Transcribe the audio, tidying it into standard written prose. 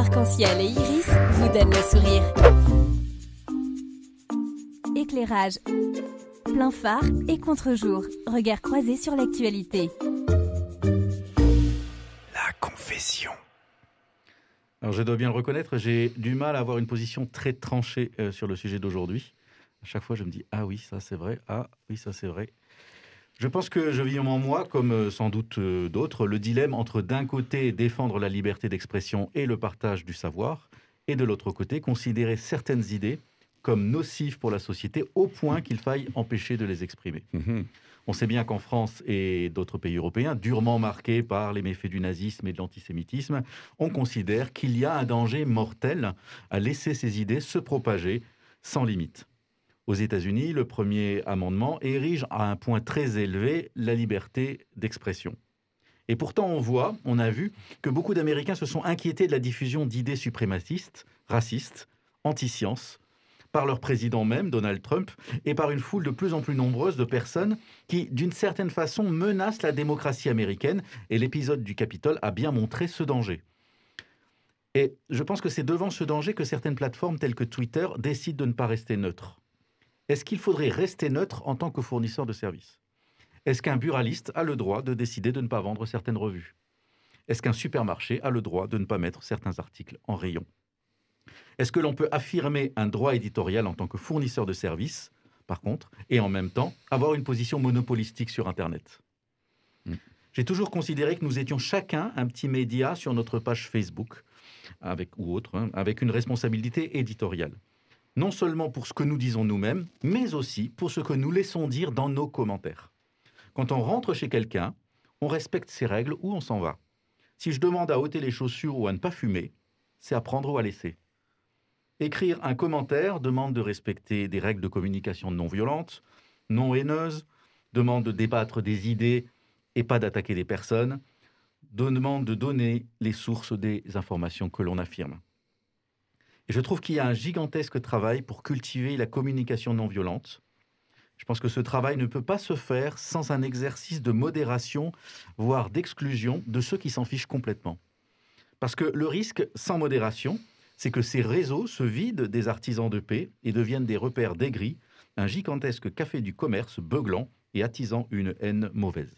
arc-en-ciel et iris vous donnent le sourire. Éclairage, plein phare et contre-jour. Regard croisé sur l'actualité. La confession. Alors je dois bien le reconnaître, j'ai du mal à avoir une position très tranchée sur le sujet d'aujourd'hui. À chaque fois, je me dis « Ah oui, ça c'est vrai, ah oui, ça c'est vrai ». Je pense que je vis en moi, comme sans doute d'autres, le dilemme entre d'un côté défendre la liberté d'expression et le partage du savoir, et de l'autre côté considérer certaines idées comme nocives pour la société au point qu'il faille empêcher de les exprimer. On sait bien qu'en France et d'autres pays européens, durement marqués par les méfaits du nazisme et de l'antisémitisme, on considère qu'il y a un danger mortel à laisser ces idées se propager sans limite. Aux États-Unis, le premier amendement érige à un point très élevé la liberté d'expression. Et pourtant, on a vu que beaucoup d'Américains se sont inquiétés de la diffusion d'idées suprémacistes, racistes, anti-science, par leur président même, Donald Trump, et par une foule de plus en plus nombreuse de personnes qui, d'une certaine façon, menacent la démocratie américaine. Et l'épisode du Capitole a bien montré ce danger. Et je pense que c'est devant ce danger que certaines plateformes telles que Twitter décident de ne pas rester neutres. Est-ce qu'il faudrait rester neutre en tant que fournisseur de services ? Est-ce qu'un buraliste a le droit de décider de ne pas vendre certaines revues ? Est-ce qu'un supermarché a le droit de ne pas mettre certains articles en rayon ? Est-ce que l'on peut affirmer un droit éditorial en tant que fournisseur de services, par contre, et en même temps avoir une position monopolistique sur Internet ? J'ai toujours considéré que nous étions chacun un petit média sur notre page Facebook, ou autre, avec une responsabilité éditoriale. Non seulement pour ce que nous disons nous-mêmes, mais aussi pour ce que nous laissons dire dans nos commentaires. Quand on rentre chez quelqu'un, on respecte ses règles ou on s'en va. Si je demande à ôter les chaussures ou à ne pas fumer, c'est à prendre ou à laisser. Écrire un commentaire demande de respecter des règles de communication non violentes, non haineuses, demande de débattre des idées et pas d'attaquer des personnes, demande de donner les sources des informations que l'on affirme. Et je trouve qu'il y a un gigantesque travail pour cultiver la communication non violente. Je pense que ce travail ne peut pas se faire sans un exercice de modération, voire d'exclusion de ceux qui s'en fichent complètement. Parce que le risque, sans modération, c'est que ces réseaux se vident des artisans de paix et deviennent des repères d'aigris, un gigantesque café du commerce beuglant et attisant une haine mauvaise.